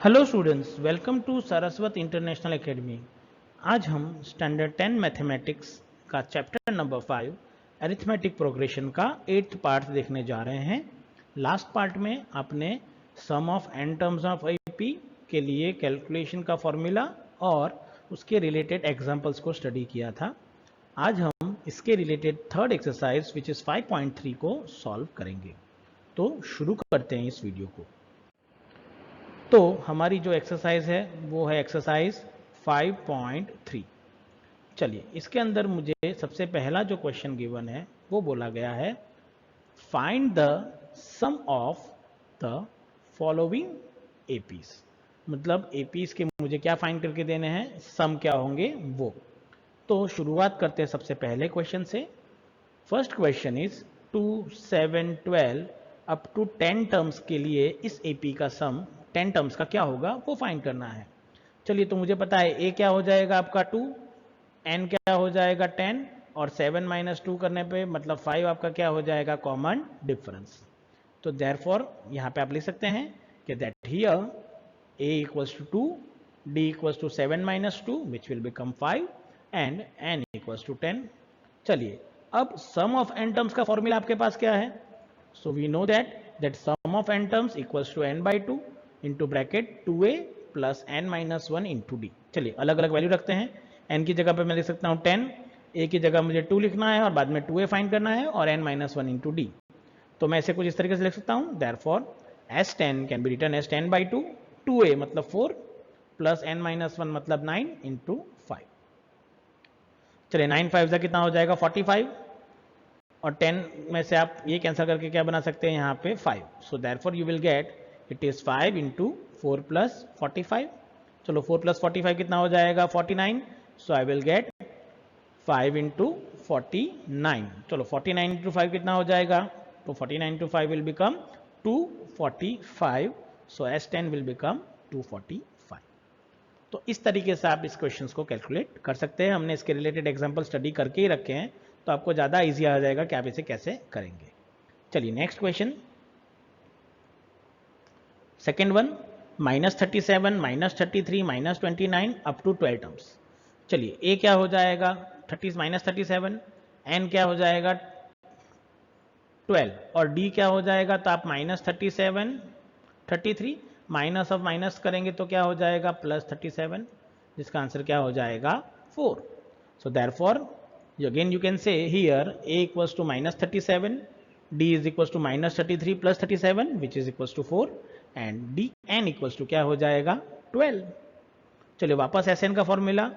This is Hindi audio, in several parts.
Hello students, welcome to Saraswat International Academy. आज हम स्टैंडर्ड 10 मैथमेटिक्स का चैप्टर नंबर 5 अरिथमेटिक प्रोग्रेशन का 8th पार्ट देखने जा रहे हैं। लास्ट पार्ट में आपने sum of n terms of AP के लिए कैलकुलेशन का फॉर्मूला और उसके रिलेटेड एग्जांपल्स को स्टडी किया था। आज हम इसके related third exercise which is 5.3 को सॉल्व करेंगे। तो शुरू करते हैं इस वीडियो को। तो हमारी जो एक्सरसाइज है वो है एक्सरसाइज 5.3। चलिए, इसके अंदर मुझे सबसे पहला जो क्वेश्चन गिवन है वो बोला गया है find the sum of the following APs. मतलब एपीज के मुझे क्या फाइंड करके देने हैं, सम क्या होंगे वो। तो शुरुआत करते हैं सबसे पहले क्वेश्चन से। First question is 2, 7, 12 up to 10 terms के लिए इस एपी का सम 10 टर्म्स का क्या होगा वो फाइंड करना है। चलिए, तो मुझे पता है ए क्या हो जाएगा आपका 2, एन क्या हो जाएगा 10 और 7 माइनस 2 करने पे मतलब 5 आपका क्या हो जाएगा, कॉमन डिफरेंस। तो देयरफॉर यहाँ पे आप लिख सकते हैं कि that here a equals to 2, d equals to 7 minus 2 which will become 5 and n equals to 10। चलिए, अब सम ऑफ n टर्म्स का फॉर्मूला आपके पास क्या है। So we know that sum of n terms equals to n by 2 into bracket 2a plus n minus 1 into d. चलिए, अलग अलग वैल्यू रखते हैं। n की जगह पे मैं लिख सकता हूँ 10, a की जगह मुझे 2 लिखना है और बाद में 2a फाइंड करना है और n माइनस 1 इंटू डी। तो मैं इसे कुछ इस तरीके से लिख सकता हूँ, therefore s10 can be written as 10 by 2, 2a मतलब 4 प्लस n माइनस 1 मतलब 9 इंटू 5। चलिए, 9 5 कितना हो जाएगा 45 और 10 में से आप ये कैंसिल करके क्या बना सकते हैं यहाँ पे 5। सो therefore you will get it is 5 into 4 plus 45। चलो, 4 प्लस 45 कितना हो जाएगा 49। सो आई विल गेट 5 इंटू 49। चलो, 49 इंटू 5 कितना हो जाएगा, तो 49 into 5 will become 245। So S10 will become 245। तो इस तरीके से आप इस क्वेश्चन को कैलकुलेट कर सकते हैं। हमने इसके रिलेटेड एग्जांपल स्टडी करके ही रखे हैं, तो आपको ज़्यादा इजी आ जाएगा कि आप इसे कैसे करेंगे। चलिए, next question, second one, -37, -33, -29 up to 12 terms. चलिए, ए क्या हो जाएगा -37, एन क्या हो जाएगा 12 और डी क्या हो जाएगा, तो आप -37, 33 माइनस ऑफ माइनस करेंगे तो क्या हो जाएगा +37, जिसका आंसर क्या हो जाएगा 4। So therefore again you can say here a equals to -37, d is equals to -33 plus 37 which is equals to 4 and d n equals to क्या हो जाएगा 12। चलिए, वापस Sn का फॉर्मूला।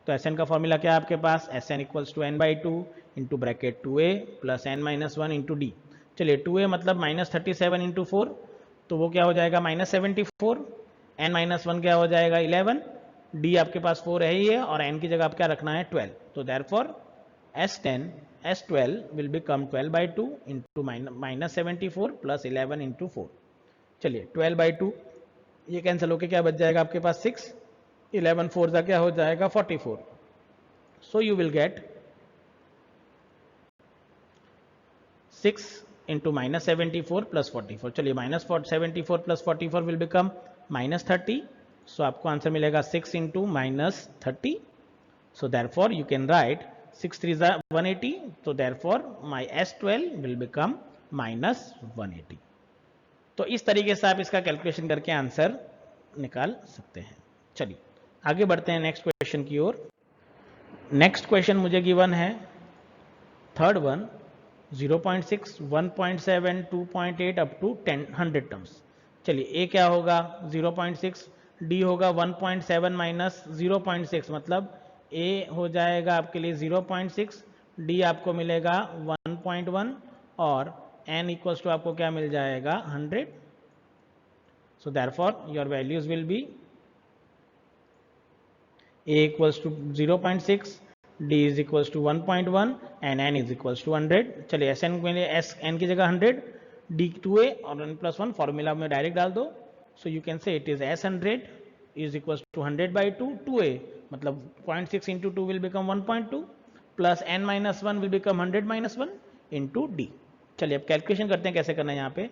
तो Sn का फॉर्मूला क्या है आपके पास, Sn equals to n by 2 into bracket 2a plus n minus 1 into d. चलिए, 2a मतलब -37 इंटू 4, तो वो क्या हो जाएगा -74, n माइनस 1 क्या हो जाएगा 11, d आपके पास 4 है ही है और n की जगह आप क्या रखना है 12। तो therefore S12 will become 12 by 2 into -74 plus 11 into 4। चलिए, 12 बाई 2 ये कैंसिल होके क्या बच जाएगा आपके पास 6, 11 4 का क्या हो जाएगा 44। सो you will gate 6 into -74 plus 44। चलिए, -74 प्लस 44 विल बिकम -30। सो आपको आंसर मिलेगा 6 into -30। So therefore you can write 6 3 180। तो therefore my S12 will become -180। तो इस तरीके से आप इसका कैलकुलेशन करके आंसर निकाल सकते हैं। चलिए, आगे बढ़ते हैं नेक्स्ट क्वेश्चन की ओर। नेक्स्ट क्वेश्चन मुझे गिवन है third one, 0.6, 1.7, 2.8 up to 100 terms. चलिए, ए क्या होगा 0.6, डी होगा 1.7 माइनस 0.6 मतलब ए हो जाएगा आपके लिए 0.6, डी आपको मिलेगा 1.1 और एन इक्वल्स टू आपको क्या मिल जाएगा 100। So therefore your values will be a equals to 0.6, d is equals to 1.1 and n is equals to 100। चलिए, Sn के लिए n की जगह 100, d 2a और n plus 1 फॉर्मूला में डायरेक्ट डाल दो। सो you can say it is S100 is equals to 100 by 2, 2a मतलब 0.6 into 2 will become 1.2 plus n minus 1 will become 100 minus 1 into d। चलिए, अब कैलकुलेशन करते हैं कैसे करना है यहाँ पे,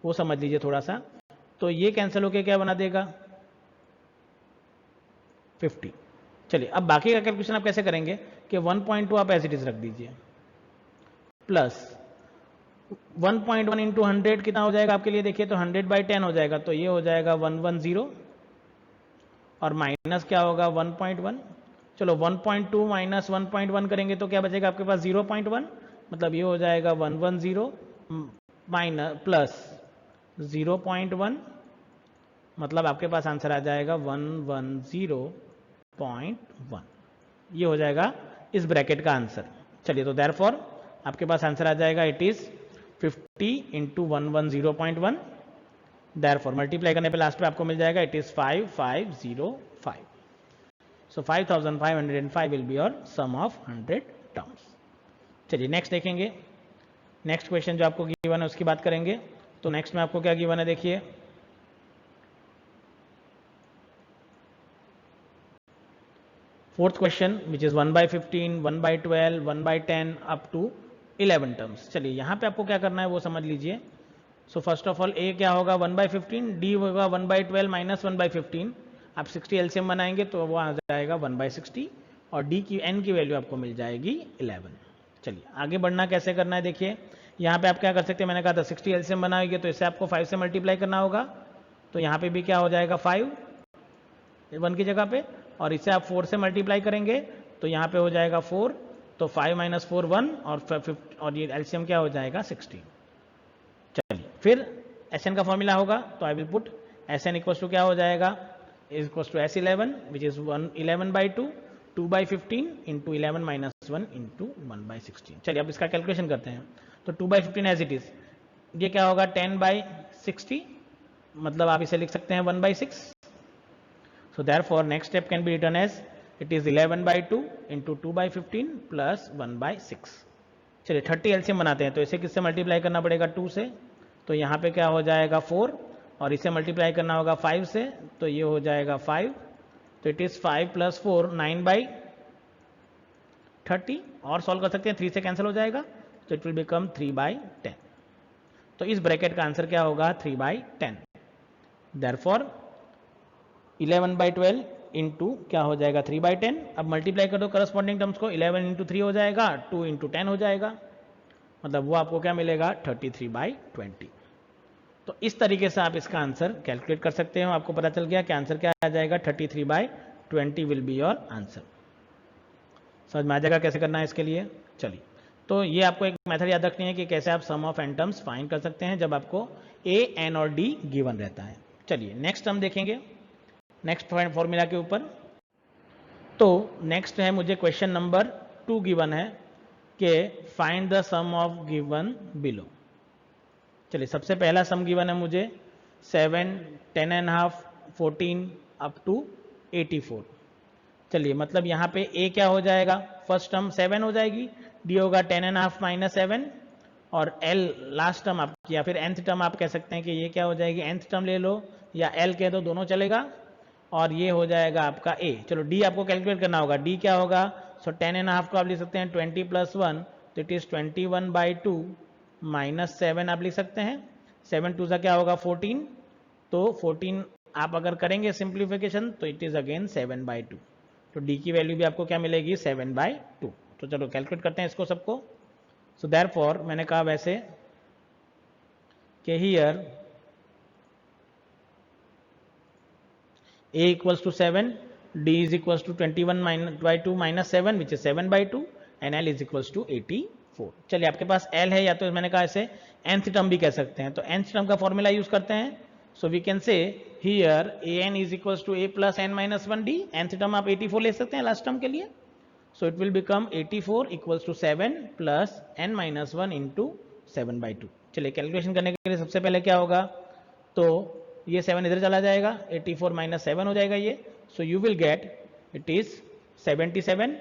वो समझ लीजिए थोड़ा सा। तो ये कैंसिल होके क्या बना देगा 50। चलिए अब बाकी का कैलकुलेशन आप कैसे करेंगे कि 1.2 आप एज इट इज रख दीजिए प्लस 1.1 इंटू 100 कितना हो जाएगा आपके लिए, देखिए तो 100/10 हो जाएगा, तो ये हो जाएगा 110 और माइनस क्या होगा 1.1। चलो 1.2 माइनस 1.1 करेंगे तो क्या बचेगा आपके पास 0.1, मतलब ये हो जाएगा 110 माइनस प्लस 0.1, मतलब आपके पास आंसर आ जाएगा 110.1। ये हो जाएगा इस ब्रैकेट का आंसर। चलिए तो देयरफॉर आपके पास आंसर आ जाएगा it is 50 into 110.1। Therefore multiply करने पे लास्ट पे आपको मिल जाएगा it is 5505। So 5505 will be your sum of 100 terms. चलिए नेक्स्ट देखेंगे, नेक्स्ट क्वेश्चन जो आपको गिवन है उसकी बात करेंगे। तो नेक्स्ट में आपको क्या गिवन है, देखिए fourth question which is 1/15, 1/12, 1/10 up to 11 terms. चलिए यहाँ पे आपको क्या करना है वो समझ लीजिए। सो फर्स्ट ऑफ ऑल ए क्या होगा 1/15, डी होगा 1/12 माइनस 1/15। आप 60 एलसीएम बनाएंगे तो वो आ जाएगा 1/60 और डी की एन की वैल्यू आपको मिल जाएगी 11। चलिए आगे बढ़ना कैसे करना है, देखिए यहाँ पे आप क्या कर सकते हैं, मैंने कहा था 60 एलसीएम बनाएंगे तो इसे आपको 5 से मल्टीप्लाई करना होगा, तो यहाँ पे भी क्या हो जाएगा 5 1 की जगह पे, और इसे आप 4 से मल्टीप्लाई करेंगे तो यहाँ पे हो जाएगा 4, तो 5 माइनस 4 1 और ये एलसीएम क्या हो जाएगा 16। चलिए फिर एस का फॉर्मूला होगा, तो I will put S N equal to क्या हो जाएगा equal to S11 which is 11/2 2/15 into 11 minus 1 into 1/16। चलिए अब इसका कैलकुलेशन करते हैं। तो 2/15 एज इट इज, ये क्या होगा 10/60, मतलब आप इसे लिख सकते हैं 1/6। So therefore next step can be written as it is 11/2 into 2/15 plus 1/6। चलिए 30 एलसीएम बनाते हैं, तो इसे किससे मल्टीप्लाई करना पड़ेगा 2 से, तो यहाँ पे क्या हो जाएगा 4 और इसे मल्टीप्लाई करना होगा 5 से, तो ये हो जाएगा 5, तो इट इज 5 + 4 9/30 और सॉल्व कर सकते हैं, 3 से कैंसिल हो जाएगा तो इट विल बिकम 3/10। तो इस ब्रैकेट का आंसर क्या होगा 3/10। देयरफॉर 11/12 इंटू क्या हो जाएगा 3/10। अब मल्टीप्लाई कर दो करस्पॉन्डिंग टर्म्स को, 11 इंटू 3 हो जाएगा, 2 इंटू 10 हो जाएगा, मतलब वो आपको क्या मिलेगा 33/20। तो इस तरीके से आप इसका आंसर कैलकुलेट कर सकते हो। आपको पता चल गया कि आंसर क्या आ जाएगा 33/20 विल बी योर आंसर। समझ में आ जाएगा कैसे करना है इसके लिए। चलिए तो ये आपको एक मेथड याद रखनी है कि कैसे आप सम ऑफ एन टर्म्स फाइंड कर सकते हैं जब आपको ए एन और डी गिवन रहता है। चलिए नेक्स्ट हम देखेंगे नेक्स्ट फॉर्मूला के ऊपर। तो नेक्स्ट है मुझे क्वेश्चन नंबर 2 गिवन है कि find the sum of given below. चलिए सबसे पहला सम गिवन है मुझे 7, 10.5, 14 अप टू 84। चलिए मतलब यहाँ पे ए क्या हो जाएगा, फर्स्ट टर्म 7 हो जाएगी, डी होगा 10.5 माइनस 7 और एल लास्ट टर्म आप या फिर nth टर्म आप कह सकते हैं कि ये क्या हो जाएगी nth टर्म ले लो या एल कह दो, दोनों चलेगा, और ये हो जाएगा आपका ए। चलो डी आपको कैलकुलेट करना होगा, डी क्या होगा, सो 10.5 को आप लिख सकते हैं 20 + 1 तो इट इज 21/2 माइनस 7 आप लिख सकते हैं, 7 2 सा क्या होगा 14, तो 14 आप अगर करेंगे सिंप्लीफिकेशन तो इट इज अगेन 7/2, तो डी की वैल्यू भी आपको क्या मिलेगी 7/2। तो चलो कैलकुलेट करते हैं इसको सबको। सो देयरफॉर मैंने कहा वैसे कि here a equals to 7, d is equals to 21/2 minus 7 which is 7/2 and l is equals to 84। चलिए आपके पास l है या तो मैंने कहा इसे nth टर्म भी कह सकते हैं, तो nth टर्म का फॉर्मूला यूज करते हैं। So we can say here an is equals to a plus n minus 1d, nth term आप 84 ले सकते हैं लास्ट टर्म के लिए, सो it will become 84 equals to 7 plus n minus 1 into 7/2। चलिए कैलकुलेशन करने के लिए सबसे पहले क्या होगा, तो ये 7 इधर चला जाएगा, 84 माइनस 7 हो जाएगा ये, so you will get it is 77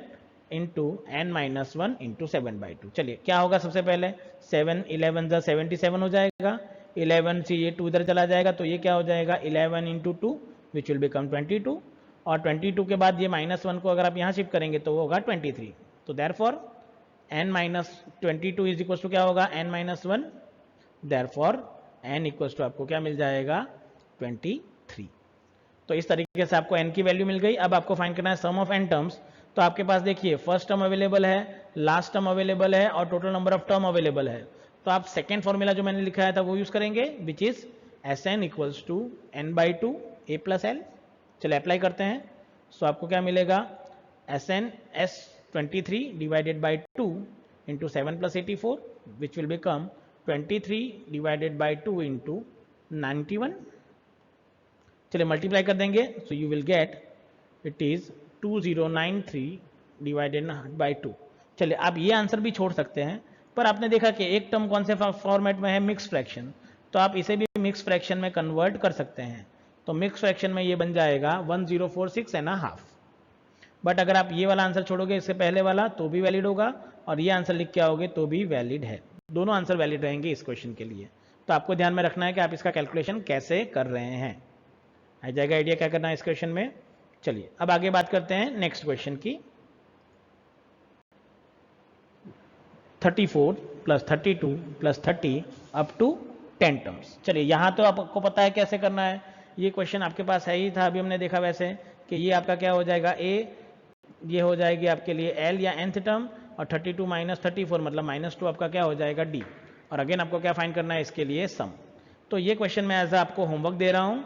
into n minus 1 into 7/2। चलिए क्या होगा सबसे पहले 7 11 + 77 हो जाएगा, 11 से ये 2 इधर चला जाएगा तो ये क्या हो जाएगा 11 इंटू 2 विच विल बिकम 22, और 22 के बाद ये -1 को अगर आप यहाँ शिफ्ट करेंगे तो वो होगा 23। तो therefore n minus 22 is equal to क्या होगा n minus 1, therefore n equal to आपको क्या मिल जाएगा 23। तो इस तरीके से आपको n की वैल्यू मिल गई। अब आपको फाइंड करना है सम ऑफ n टर्म्स। तो आपके पास देखिए फर्स्ट टर्म अवेलेबल है, लास्ट टर्म अवेलेबल है और total number of term available है। तो आप सेकेंड फॉर्मूला जो मैंने लिखा था वो यूज करेंगे, which is Sn equals to n/2 a plus l। चलिए अप्लाई करते हैं। सो आपको क्या मिलेगा, Sn S23 divided by 2 into 7 plus 84 which will become 23 divided by 2 into 91। चलिए मल्टीप्लाई कर देंगे, so you will get it is 2093 divided by 2। चलिए आप ये आंसर भी छोड़ सकते हैं, पर आपने देखा कि एक टर्म कौन से फॉर्मेट में है, मिक्स फ्रैक्शन, तो आप इसे भी मिक्स फ्रैक्शन में कन्वर्ट कर सकते हैं। तो मिक्स फ्रैक्शन में ये बन जाएगा 1046.5। बट अगर आप ये वाला आंसर छोड़ोगे इससे पहले वाला तो भी वैलिड होगा, और ये आंसर लिख के आओगे तो भी वैलिड है। दोनों आंसर वैलिड रहेंगे इस क्वेश्चन के लिए। तो आपको ध्यान में रखना है कि आप इसका कैलकुलेशन कैसे कर रहे हैं। आ जाएगा आइडिया क्या करना है इस क्वेश्चन में। चलिए अब आगे बात करते हैं नेक्स्ट क्वेश्चन की। 34 plus 32 plus 30 up to 10 terms. चलिए यहाँ तो आपको पता है कैसे करना है, ये क्वेश्चन आपके पास है ही था, अभी हमने देखा वैसे कि ये आपका क्या हो जाएगा, ए ये हो जाएगी आपके लिए एल या nth टर्म, और 32 माइनस 34 मतलब -2 आपका क्या हो जाएगा डी। और अगेन आपको क्या फाइंड करना है इसके लिए, सम। तो ये क्वेश्चन मैं एज आपको होमवर्क दे रहा हूँ।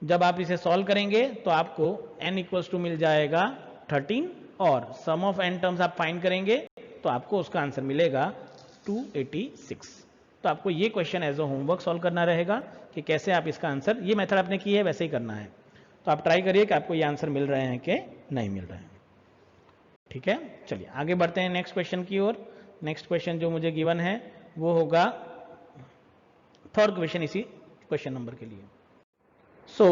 जब आप इसे सॉल्व करेंगे तो आपको n इक्वल्स टू मिल जाएगा 13 और सम ऑफ n टर्म्स आप फाइंड करेंगे तो आपको उसका आंसर मिलेगा 286। तो आपको ये question as a homework solve करना रहेगा कि कैसे आप इसका आंसर, ये मेथड आपने की है वैसे ही करना है। तो आप ट्राई करिए कि आपको ये आंसर मिल रहे हैं कि नहीं मिल रहे हैं। ठीक है, चलिए आगे बढ़ते हैं नेक्स्ट क्वेश्चन की ओर। नेक्स्ट क्वेश्चन जो मुझे गिवन है वो होगा थर्ड क्वेश्चन इसी क्वेश्चन नंबर के लिए। So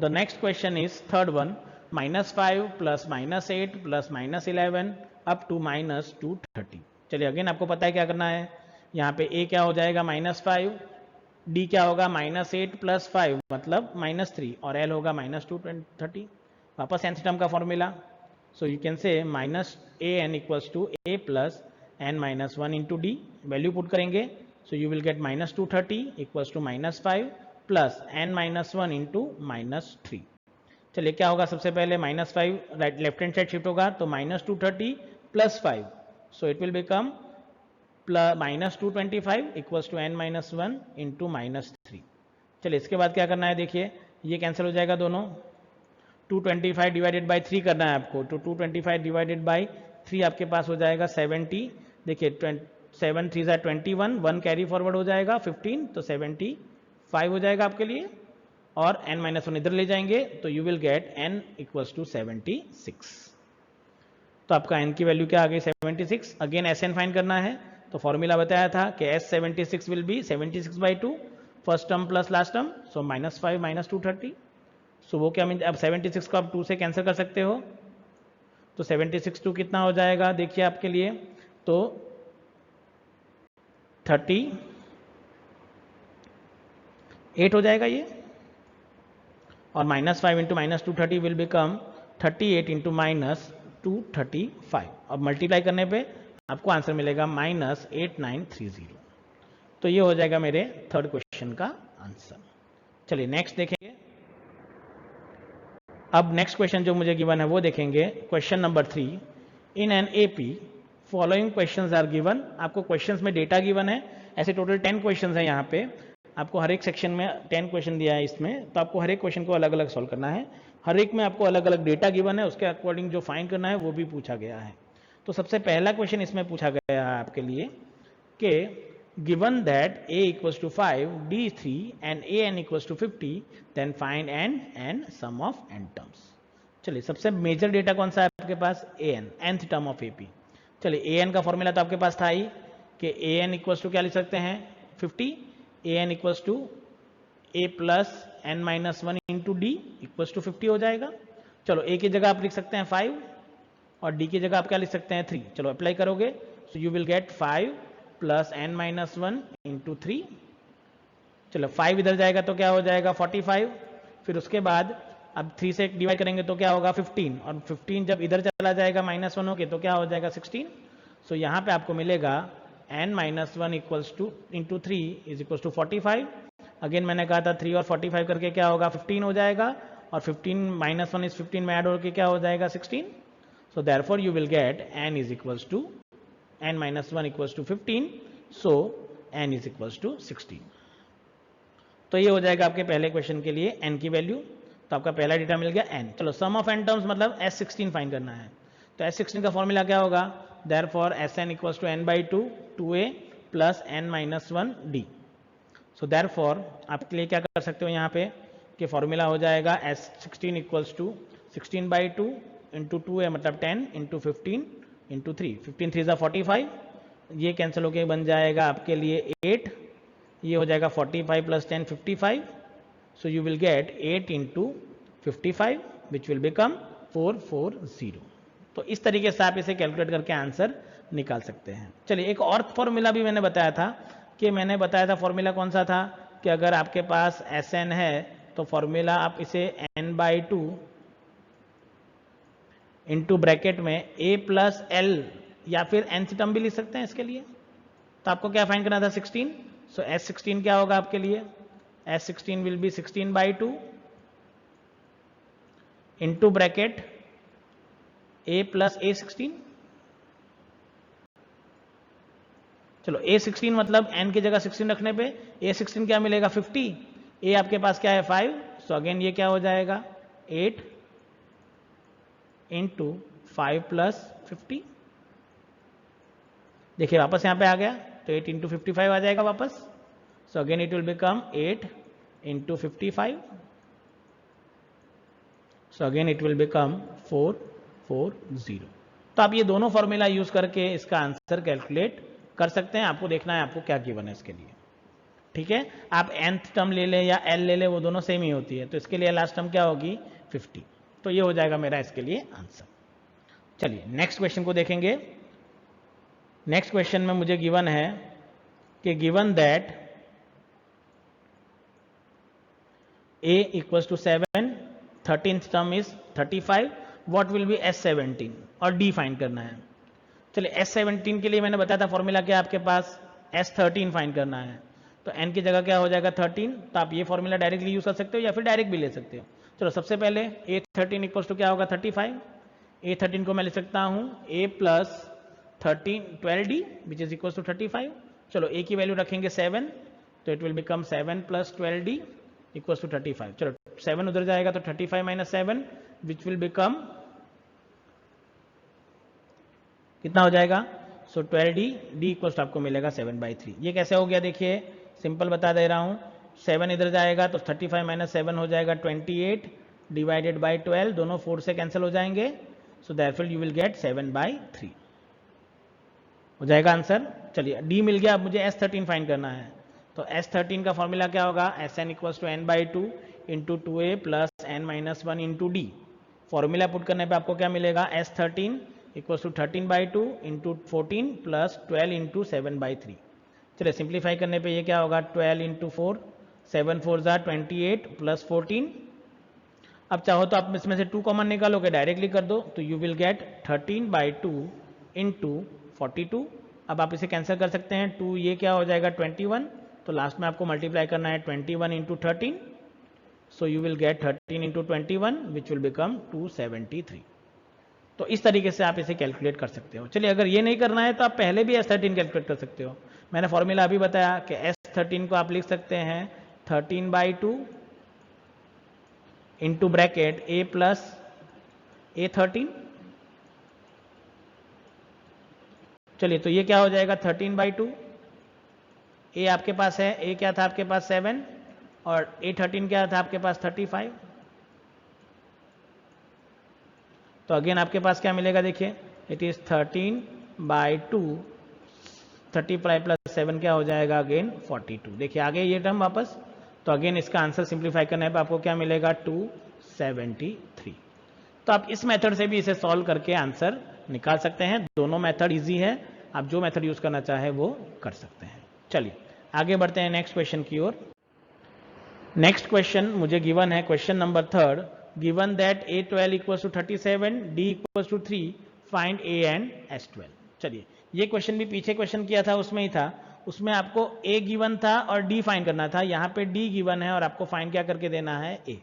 the next question is third one, -5 plus -8 plus -11 up to -230। चलिए अगेन आपको पता है क्या करना है, यहाँ पे a क्या हो जाएगा -5, d क्या होगा -8 प्लस 5 मतलब -3 और l होगा -230। वापस nth टर्म का formula, so you can say -an equals to a plus n-1 into d. Value put करेंगे so you will get -230 equals to -5 plus n-1 into -3। चलिए क्या होगा, सबसे पहले -5 right left hand side shift होगा तो -230 plus 5, so it will become -225 equals to n-1 into -3। चलिए इसके बाद क्या करना है, देखिए ये कैंसिल हो जाएगा दोनों, 225 डिवाइडेड बाई 3 करना है आपको, तो 225 डिवाइडेड बाई 3 आपके पास हो जाएगा 70। देखिए 7 3 21, 1 कैरी फॉरवर्ड हो जाएगा 15, तो 75 हो जाएगा आपके लिए, और n-1 इधर ले जाएंगे तो you will get n equals to 76। तो आपका n की वैल्यू क्या आ गई 76। अगेन Sn फाइंड करना है, तो फॉर्मूला बताया था कि S76 will be 76/2 first term plus last term, so -5 -230। So वो क्या मीन, अब 76 को आप 2 से कैंसिल कर सकते हो, तो 76 2 कितना हो जाएगा देखिए आपके लिए, तो 38 हो जाएगा ये, और -5 इंटू -230 विल बिकम 38 इंटू -235, और मल्टीप्लाई करने पे आपको आंसर मिलेगा -8930। तो ये हो जाएगा मेरे थर्ड क्वेश्चन का आंसर। चलिए नेक्स्ट देखेंगे। अब नेक्स्ट क्वेश्चन जो मुझे गिवन है वो देखेंगे, question number 3। In an AP following questions are given. आपको क्वेश्चंस में डेटा गिवन है, ऐसे टोटल 10 क्वेश्चंस हैं यहाँ पे, आपको हर एक सेक्शन में 10 क्वेश्चन दिया है इसमें, तो आपको हर एक क्वेश्चन को अलग अलग सॉल्व करना है। हर एक में आपको अलग अलग डेटा गिवन है, उसके अकॉर्डिंग जो फाइंड करना है वो भी पूछा गया है। तो सबसे पहला क्वेश्चन इसमें पूछा गया है आपके लिए कि given that a equals to 5, d 3 and an equals to 50, then find n and sum of n terms. चलिए सबसे मेजर डेटा कौन सा है आपके पास, an, nth term of AP. चलिए an का फॉर्मूला तो आपके पास था ही कि an इक्वल्स टू क्या लिख सकते हैं 50, an equals to a plus n-1 into d equals to 50 हो जाएगा। चलो a की जगह आप लिख सकते हैं 5 और d की जगह आप क्या लिख सकते हैं 3। चलो अप्लाई करोगे सो you will gate 5 plus n-1 into 3। चलो 5 इधर जाएगा तो क्या हो जाएगा 45, फिर उसके बाद अब 3 से डिवाइड करेंगे तो क्या होगा 15, और 15 जब इधर चला जाएगा -1 होके तो क्या हो जाएगा 16। सो यहाँ पे आपको मिलेगा n-1 equals to into 3 is equals to 45 again मैंने कहा था 3 और 45 करके क्या होगा 15 हो जाएगा, और 15 -1 इस 15 में ऐड होकर क्या हो जाएगा 16. So therefore you will get n is equals to n - 1 equals to 15. So n is equals to 16. तो ये हो जाएगा आपके पहले क्वेश्चन के लिए n की वैल्यू. तो आपका पहला डेटा मिल गया n. चलो सम ऑफ n टर्म्स मतलब S16 फाइंड करना है. तो S16 का फॉर्मूला क्या होगा, therefore Sn equals to n/2 2a plus n - 1 d. So therefore आपके लिए क्या कर सकते हो यहाँ पे कि फॉर्मूला हो जाएगा S16 equals to 16/2 into 2a मतलब 10 इंटू 15 इंटू 3. 15 3 45, ये कैंसिल होके बन जाएगा आपके लिए 8. ये हो जाएगा 45 plus 10 55. So you will gate 8 into 55 which will become 440. तो इस तरीके से आप इसे कैलकुलेट करके आंसर निकाल सकते हैं. चलिए एक और फॉर्मूला भी मैंने बताया था कि मैंने बताया था फॉर्मूला कौन सा था कि अगर आपके पास Sn है तो फॉर्मूला आप इसे n/2 इंटू ब्रैकेट में a प्लस l या फिर nth टर्म भी लिख सकते हैं इसके लिए. तो आपको क्या फाइंड करना था 16. सो S16 क्या होगा आपके लिए, S16 will be 16/2 into bracket a plus a16. चलो A16 मतलब n की जगह 16 रखने पे A16 क्या मिलेगा 50. a आपके पास क्या है 5. सो अगेन ये क्या हो जाएगा 8 इंटू 5 प्लस 50. देखिए वापस यहां पे आ गया तो 8 इंटू 55 आ जाएगा वापस. So again it will become 8 into 55. So again it will become 440. तो आप ये दोनों फॉर्मूला यूज करके इसका आंसर कैलकुलेट कर सकते हैं. आपको देखना है आपको क्या गिवन है इसके लिए. ठीक है, आप nth टर्म ले लें या l ले लें वो दोनों सेम ही होती है. तो इसके लिए लास्ट टर्म क्या होगी 50. तो ये हो जाएगा मेरा इसके लिए आंसर. चलिए नेक्स्ट क्वेश्चन को देखेंगे. नेक्स्ट क्वेश्चन में मुझे गिवन है कि given that a equals to 7, 13th term is 35, what will be S17 और d फाइंड करना है. चलिए S17 के लिए मैंने बताया था फॉर्मूला क्या आपके पास S13 फाइंड करना है. तो n की जगह क्या हो जाएगा 13. तो आप ये फॉर्मूला डायरेक्टली यूज कर सकते हो या फिर डायरेक्ट भी ले सकते हो. चलो सबसे पहले A13 इक्वल्स टू क्या होगा 35. A13 को मैं लिख सकता हूं a plus 12d which is equals to 35. चलो a की वैल्यू रखेंगे 7 तो it will become 7 plus 12d equals to 35. चलो 7 उधर जाएगा तो 35 माइनस 7 विच विल बिकम कितना हो जाएगा. सो 12d d इक्वल्स टू आपको मिलेगा 7/3. ये कैसे हो गया देखिए सिंपल बता दे रहा हूं. 7 इधर जाएगा तो 35 माइनस 7 हो जाएगा 28 डिवाइडेड बाई 12. दोनों 4 से कैंसिल हो जाएंगे. सो देयरफॉर यू विल गेट 7/3 हो जाएगा आंसर. चलिए d मिल गया. अब मुझे S13 फाइंड करना है. तो S13 का फॉर्मूला क्या होगा Sn equals to n/2 into 2a plus n - 1 into d. Formula put करने पे आपको क्या मिलेगा S13 equals to 13/2 into 14 plus 12 into 7/3. चलिए सिंप्लीफाई करने पे ये क्या होगा 12 इंटू 4 7 4 ज़ा 28 प्लस 14. अब चाहो तो आप इसमें से 2 कॉमन निकालोगे डायरेक्टली कर दो तो यू विल गेट 13/2 इंटू 42. अब आप इसे कैंसिल कर सकते हैं. 2 ये क्या हो जाएगा 21. तो लास्ट में आपको मल्टीप्लाई करना है 21 into 13. So you will gate 13 into 21 which will become 273. तो इस तरीके से आप इसे कैलकुलेट कर सकते हो. चलिए अगर ये नहीं करना है तो आप पहले भी S13 कैलकुलेट कर सकते हो. मैंने फॉर्मूला अभी बताया कि S13 को आप लिख सकते हैं 13/2 into bracket a plus A13. चलिए तो ये क्या हो जाएगा 13/2. a आपके पास है a क्या था आपके पास 7 और A13 क्या था आपके पास 35. तो अगेन आपके पास क्या मिलेगा देखिए इट इज 13/2 35 प्लस 7 क्या हो जाएगा अगेन 42. देखिए आगे ये टर्म वापस. तो अगेन इसका आंसर सिंप्लीफाई करने पे आपको क्या मिलेगा 273. तो आप इस मेथड से भी इसे सॉल्व करके आंसर निकाल सकते हैं. दोनों मेथड इजी है. आप जो मेथड यूज करना चाहे वो कर सकते हैं. चलिए आगे बढ़ते हैं नेक्स्ट क्वेश्चन की ओर. नेक्स्ट क्वेश्चन मुझे गिवन है question number 3. Given that A12 equals to 37 D equals to 3 find A and S12. चलिए ये क्वेश्चन भी पीछे क्वेश्चन किया था उसमें ही था. उसमें आपको ए गिवन था और डी फाइंड करना था, यहाँ पे डी गिवन है और आपको फाइंड क्या करके देना है, ए,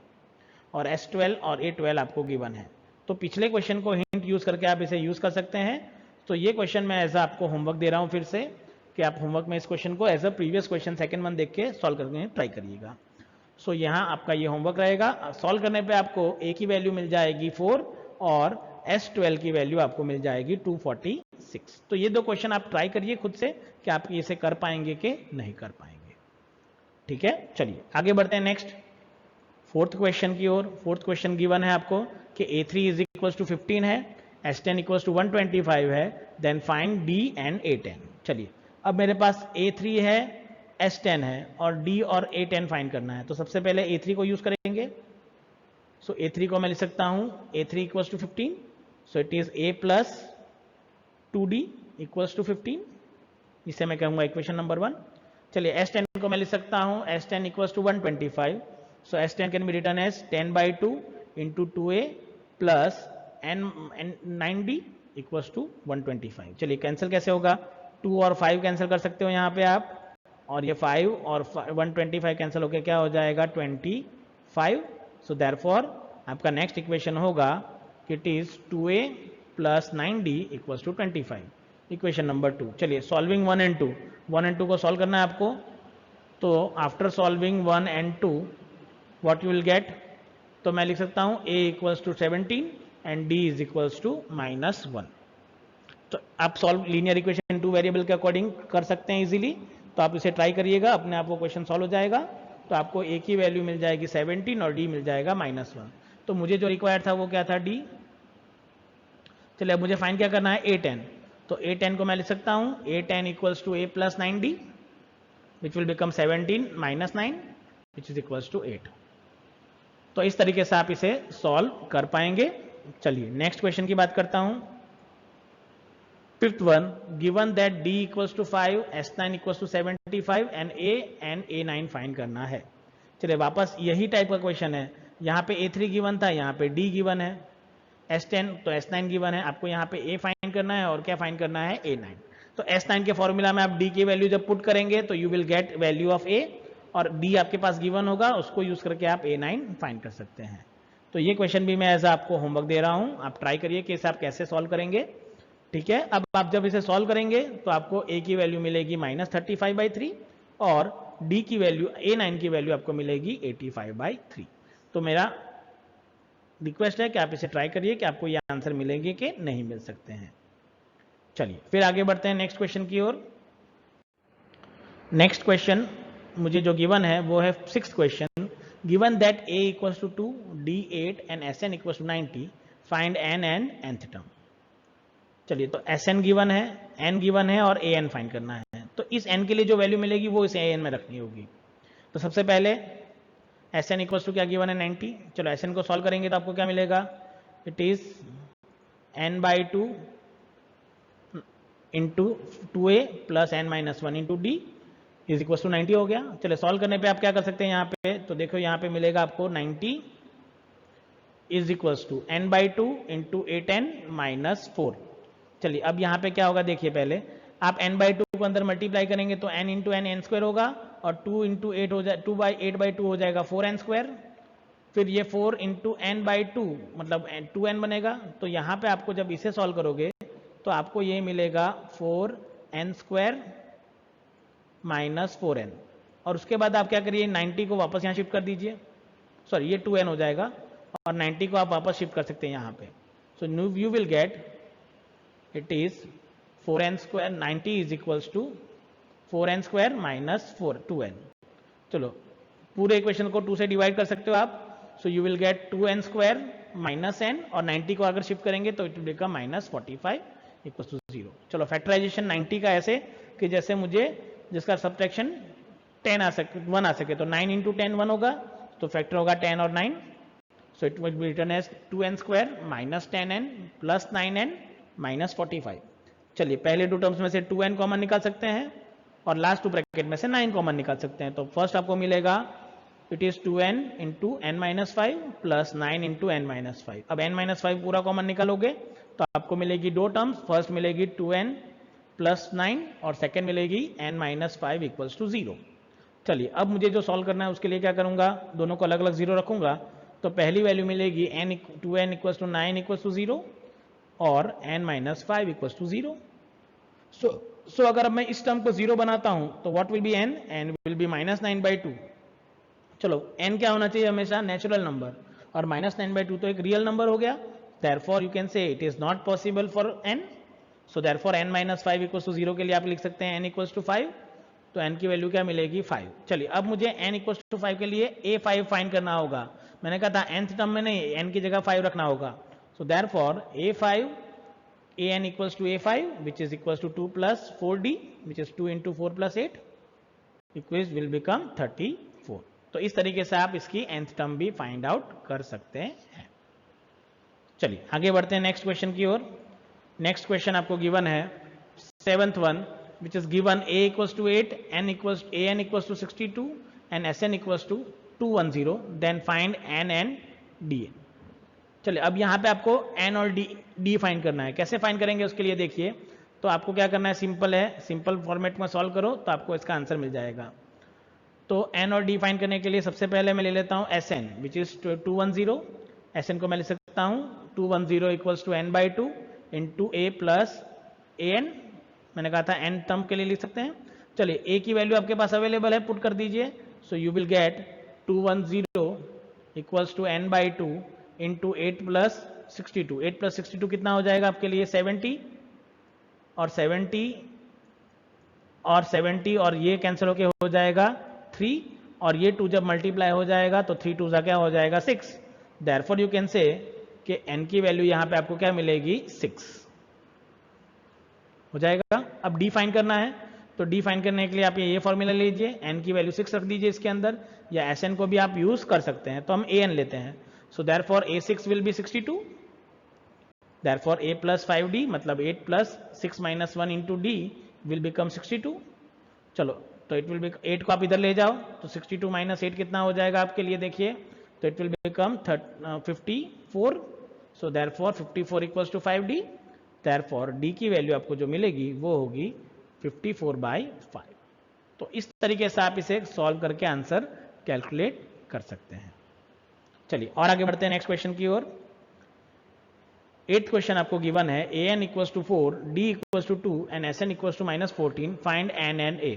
और S12 और A12 आपको गिवन है। तो पिछले क्वेश्चन को हिंट यूज करके आप इसे यूज कर सकते हैं। तो ये क्वेश्चन मैं एज आपको होमवर्क दे रहा हूँ फिर से, कि आप होमवर्क में इस क्वेश्चन को as a previous question second one देख के सॉल्व करके ट्राई करिएगा। सो यहाँ आपका ये होमवर्क रहेगा। सॉल्व करने पे आपको ए की वैल्यू मिल जाएगी 4 और S12 की वैल्यू आपको मिल जाएगी 246। तो ये दो क्वेश्चन आप ट्राई करिए खुद से कि आप इसे कर पाएंगे कि नहीं कर पाएंगे। ठीक है, चलिए आगे बढ़ते हैं नेक्स्ट फोर्थ क्वेश्चन की ओर। फोर्थ क्वेश्चन गिवन है आपको कि A3 इज इक्वल टू 15 है, S10 इक्वल टू 125 है, then find D and A10। चलिए अब मेरे पास A3 है, S10 है और D और A10 फाइंड करना है। तो सबसे पहले A3 को यूज करेंगे। सो A3 को मैं लिख सकता हूं A3 equal to 15, so it is A plus 2D equal to 15, इसे मैं कहूंगा इक्वेशन नंबर 1। चलिए S10 को मैं लिख सकता हूं S10 equal to 125, so S10 can be written as 10 by 2 into 2a plus n 9d equals to 125। चलिए कैंसिल कैसे होगा, 2 और 5 कैंसिल कर सकते हो यहाँ पे आप, और ये 5 और 125 कैंसिल होके क्या हो जाएगा 25। सो देयरफॉर आपका नेक्स्ट इक्वेशन होगा कि it is 2a plus 9d equals to 25, equation number 2। चलिए सॉल्विंग 1 एंड 2 को सॉल्व करना है आपको। तो after solving 1 and 2 what you will get, तो मैं लिख सकता हूं a equals to 17 and d is equals to -1। तो आप सॉल्व लीनियर इक्वेशन 2 वेरिएबल के अकॉर्डिंग कर सकते हैं इजीली। तो आप इसे ट्राई करिएगा, अपने आप वो क्वेश्चन सॉल्व हो जाएगा। तो आपको a की वैल्यू मिल जाएगी 17 और d मिल जाएगा -1। तो मुझे जो रिक्वायर्ड था वो क्या था, d। चलिए अब मुझे फाइंड क्या करना है, A10। तो A10 को मैं लिख सकता हूं A10 equals to a plus 9d which will become 17 minus 9 which is equals to 8। तो इस तरीके से आप इसे सॉल्व कर पाएंगे। चलिए नेक्स्ट क्वेश्चन की बात करता हूं। Fifth one, given that d equals to 5, S9 equals to 75 and A9 find करना है। चलिए वापस यही टाइप का क्वेश्चन है। यहाँ पे A3 गिवन था, यहाँ पे D गिवन है, S10 तो S9 गिवन है। आपको यहाँ पे A फाइंड करना है और क्या फाइंड करना है, A9। तो S9 के फॉर्मूला में आप D की वैल्यू जब पुट करेंगे तो you will get value of A, और D आपके पास गिवन होगा, उसको यूज करके आप A9 फाइंड कर सकते हैं। तो ये क्वेश्चन भी मैं एज आपको होमवर्क दे रहा हूं, आप ट्राई करिए कि इसे आप कैसे सॉल्व करेंगे। ठीक है, अब आप जब इसे सॉल्व करेंगे तो आपको A की वैल्यू मिलेगी -35/3 और D की वैल्यू A9 की वैल्यू आपको मिलेगी 85/3। तो मेरा रिक्वेस्ट है कि आप इसे ट्राई करिए कि आपको ये आंसर मिलेंगे कि नहीं मिल सकते हैं। चलिए फिर आगे बढ़ते हैं नेक्स्ट क्वेश्चन की ओर। नेक्स्ट क्वेश्चन मुझे जो गिवन है वो है sixth question, given that a equals to 2, d 8 and sn equals to 90, find n and nth term. चलिए तो sn गिवन है, n गिवन है और an फाइंड करना है। तो इस n के लिए जो वैल्यू मिलेगी वो इसे an में रखनी होगी। तो सबसे पहले sn इक्वल्स टू क्या गिवन है, 90। चलो sn को सॉल्व करेंगे तो आपको क्या मिलेगा, it is n by 2 into 2a plus n minus 1 into d is equal to 90 हो गया। चलिए सॉल्व करने पे आप क्या कर सकते हैं यहाँ पे, तो देखो यहाँ पे मिलेगा आपको 90 is equal to n by 2 into 8n minus 4। चलिए अब यहाँ पे क्या होगा, देखिए पहले आप n बाई 2 को अंदर मल्टीप्लाई करेंगे तो n into n n square होगा, और 2 इंटू 8 हो जाए 8 बाई 2 हो जाएगा 4n स्क्वायर। फिर ये 4 इंटू n बाई 2 मतलब 2n बनेगा। तो यहाँ पे आपको जब इसे सॉल्व करोगे तो आपको ये मिलेगा 4n स्क्वायर माइनस 4n, और उसके बाद आप क्या करिए 90 को वापस यहाँ शिफ्ट कर दीजिए, सॉरी ये 2n हो जाएगा, और 90 को आप वापस शिफ्ट कर सकते हैं यहाँ पे। So you will get it is 4n square 90 is equals to 4n square minus 2n। चलो पूरे इक्वेशन को 2 से डिवाइड कर सकते हो आप। So you will get 2n square minus n, और 90 को अगर शिफ्ट करेंगे तो it will become -45 equals to 0। चलो फैक्टराइजेशन 90 का ऐसे कि जैसे मुझे जिसका सब्ट्रैक्शन 1 आ सके, तो 9 इंटू 10 1 होगा, तो फैक्टर होगा 10 और 9। So it will be written as 2n square minus 10n plus 9n minus 45। चलिए पहले दो टर्म्स में से 2n कॉमन निकाल सकते हैं और लास्ट 2 ब्रैकेट में से 9 कॉमन निकाल सकते हैं। तो फर्स्ट आपको मिलेगा it is 2n into n minus 5 plus 9 into n minus 5। अब n माइनस 5 पूरा कॉमन निकालोगे तो आपको मिलेगी दो टर्म्स, फर्स्ट मिलेगी 2n +9 और सेकेंड मिलेगी n - 5 इक्वल्स टू 0। चलिए अब मुझे जो सॉल्व करना है उसके लिए क्या करूंगा, दोनों को अलग अलग 0 रखूंगा। तो पहली वैल्यू मिलेगी n equals to 9 equals to 0 और n - 5 इक्वल्स टू 0। सो अगर मैं इस टर्म को 0 बनाता हूं तो what will B n will be -9/2। चलो n क्या होना चाहिए, हमेशा नेचुरल नंबर, और -9/2 तो एक रियल नंबर हो गया। Therefore you can say it is not possible for n। So therefore n - 5 equals to 0 के लिए आप लिख सकते हैं n इक्वल्स टू 5। तो n की वैल्यू क्या मिलेगी, 5। चलिए अब मुझे n इक्वल्स टू 5 के लिए a5 फाइंड करना होगा। मैंने कहा था nth टर्म में नहीं, n की जगह 5 रखना होगा। So therefore a5 an equals to a5 which is equals to 2 plus 4d which is 2 into 4 plus 8 equals will become 34। तो इस तरीके से आप इसकी nth टर्म भी फाइंड आउट कर सकते हैं। चलिए आगे बढ़ते हैं नेक्स्ट क्वेश्चन की ओर। नेक्स्ट क्वेश्चन आपको गिवन है 7th one which is given a equals to 8 an equals to 62 and sn equals to 210 then find n and dn। चलिए अब यहाँ पे आपको n और d फाइंड करना है। कैसे फाइंड करेंगे उसके लिए देखिए, तो आपको क्या करना है, सिंपल है, सिंपल फॉर्मेट में सॉल्व करो तो आपको इसका आंसर मिल जाएगा। तो n और d फाइंड करने के लिए सबसे पहले मैं ले लेता हूँ sn विच इज 210। sn को मैं लिख सकता हूँ 210 equals to n/2 into a plus an। मैंने कहा था n टर्म के लिए लिख सकते हैं। चलिए a की वैल्यू आपके पास अवेलेबल है, पुट कर दीजिए। So you will get 210 equals to n/2 into 8 plus 62। 8 plus 62 कितना हो जाएगा आपके लिए, 70 और 70 और 70 और ये कैंसिल होके हो जाएगा 3 और ये 2 जब मल्टीप्लाई हो जाएगा तो 3 2 क्या हो जाएगा 6। देयरफॉर यू कैन से कि n की वैल्यू यहां पे आपको क्या मिलेगी, 6 हो जाएगा। अब d फाइंड करना है, तो d फाइंड करने के लिए आप ये फॉर्मूला लीजिए, n की वैल्यू 6 रख दीजिए इसके अंदर, या sn को भी आप यूज कर सकते हैं। तो हम an लेते हैं। So therefore a6 will be 62. Therefore a plus 5d मतलब 8 plus 6 minus 1 into d will become 62। चलो तो it will be 8 को आप इधर ले जाओ तो 62 minus 8 कितना हो जाएगा आपके लिए, देखिए तो it will become 54। So therefore 54 equals to 5d। Therefore d की वैल्यू आपको जो मिलेगी वो होगी 54/5। तो इस तरीके से आप इसे सॉल्व करके आंसर कैलकुलेट कर सकते हैं। चलिए और आगे बढ़ते हैं नेक्स्ट क्वेश्चन की ओर। 8th क्वेश्चन आपको गिवन है an equals to 4 d equals to 2 and sn equals to -14 find n and a।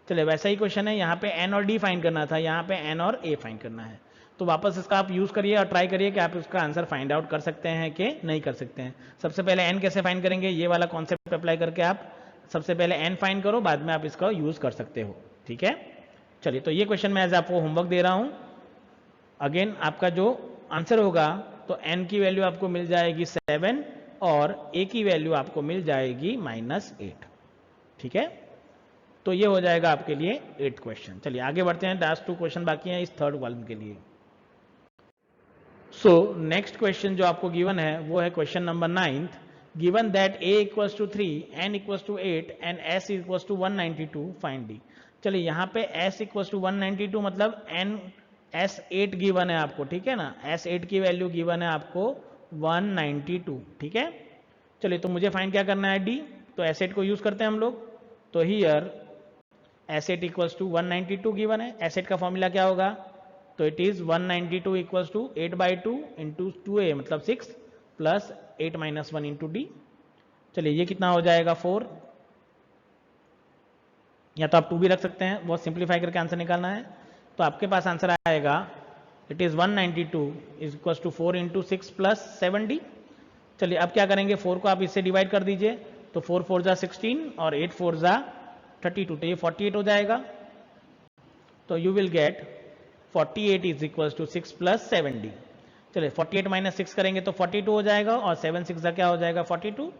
चलिए वैसा ही क्वेश्चन है, यहाँ पे n और d फाइंड करना था, यहाँ पे n और a फाइंड करना है। तो वापस इसका आप यूज करिए और ट्राई करिए कि आप इसका आंसर फाइंड आउट कर सकते हैं कि नहीं कर सकते हैं। सबसे पहले n कैसे फाइंड करेंगे, ये वाला कॉन्सेप्ट अप्लाई करके आप सबसे पहले n फाइंड करो, बाद में आप इसका यूज कर सकते हो। ठीक है, चलिए तो ये क्वेश्चन मैं एज आपको होमवर्क दे रहा हूं। अगेन आपका जो आंसर होगा तो n की वैल्यू आपको मिल जाएगी 7 और a की वैल्यू आपको मिल जाएगी -8। ठीक है, तो ये हो जाएगा आपके लिए 8th क्वेश्चन। चलिए आगे बढ़ते हैं, लास्ट 2 क्वेश्चन बाकी हैं इस 3rd कॉलम के लिए। सो नेक्स्ट क्वेश्चन जो आपको गिवन है वो है question number 9th। Given that a equals to 3 n equals to 8 and s equals to 192 find d। चलिए यहाँ पे s इक्वल्स टू 192 मतलब n S8 गिवन है आपको, ठीक है ना, S8 की वैल्यू गिवन है आपको 192। ठीक है, चलिए तो मुझे फाइंड क्या करना है, D। तो S8 को यूज करते हैं हम लोग। तो here S8 equals to 192 given है। S8 का फॉर्मूला क्या होगा, तो it is 192 equals to 8/2 into 2a मतलब 6 प्लस 8 - 1 इंटू d। चलिए ये कितना हो जाएगा 4, या तो आप 2 भी रख सकते हैं, बहुत सिंप्लीफाई करके आंसर निकालना है। तो आपके पास आंसर आएगा it is 192 is equal to 4 into 6 plus 7d। चलिए अब क्या करेंगे, 4 को आप इससे डिवाइड कर दीजिए, तो 4 4 जा 16 और 8 4 जा 32, तो ये 48 हो जाएगा। तो you will get 48 is equal to 6 plus 7d। चलिए 48 माइनस 6 करेंगे तो 42 हो जाएगा और 7 6 जा क्या हो जाएगा 42।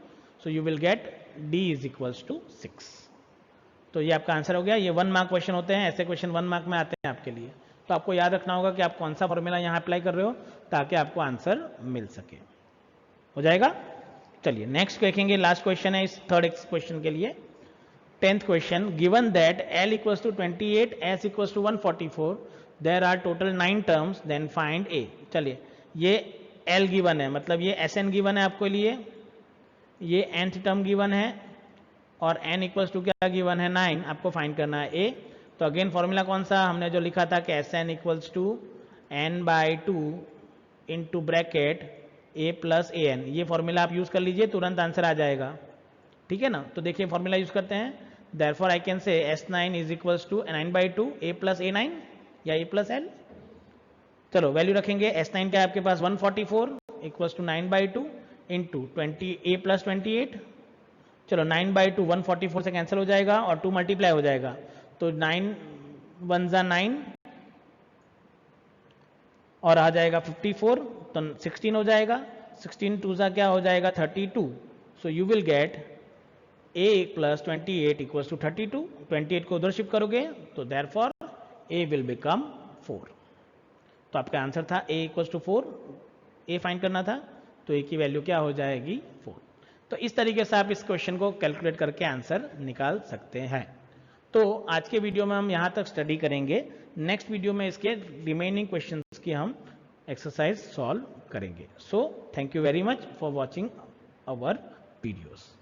So you will get d is equal to 6। तो ये आपका आंसर हो गया। ये 1 मार्क क्वेश्चन होते हैं, ऐसे क्वेश्चन 1 मार्क में आते हैं आपके लिए। तो आपको याद रखना होगा कि आप कौन सा फॉर्मूला यहाँ अप्लाई कर रहे हो ताकि आपको आंसर मिल सके। हो जाएगा। चलिए नेक्स्ट देखेंगे, लास्ट क्वेश्चन है इस 3rd क्वेश्चन के लिए। 10th question, given that l equals to 28 s equals to 144 there are total 9 terms then find a। चलिए ये l गिवन है, मतलब ये sn गिवन है आपके लिए, ये nth टर्म गिवन है और n इक्वल्स टू क्या गिवन है 9, आपको फाइंड करना है a। तो अगेन फॉर्मूला कौन सा हमने जो लिखा था कि Sn equals to n/2 into bracket a plus an, ये फॉर्मूला आप यूज कर लीजिए, तुरंत आंसर आ जाएगा। ठीक है ना, तो देखिए फॉर्मूला यूज करते हैं। Therefore I can say S9 is equals to 9/2 a plus a9 या a प्लस l। चलो वैल्यू रखेंगे, S9 का आपके पास 144 equals to 9/2 into 20 a plus 28। चलो 9/2 144 से कैंसिल हो जाएगा और 2 मल्टीप्लाई हो जाएगा, तो 9 1 जा 9 और आ जाएगा 54, तो 16 हो जाएगा। 16 2 जा क्या हो जाएगा 32। So you will get a plus 28 equals to 32। 28 को उधर शिफ्ट करोगे तो देयरफॉर a विल बिकम 4। तो आपका आंसर था a equals to 4, a find करना था, तो a की वैल्यू क्या हो जाएगी 4। तो इस तरीके से आप इस क्वेश्चन को कैलकुलेट करके आंसर निकाल सकते हैं। तो आज के वीडियो में हम यहाँ तक स्टडी करेंगे, नेक्स्ट वीडियो में इसके रिमेनिंग क्वेश्चंस की हम एक्सरसाइज सॉल्व करेंगे। So thank you very much for watching our videos.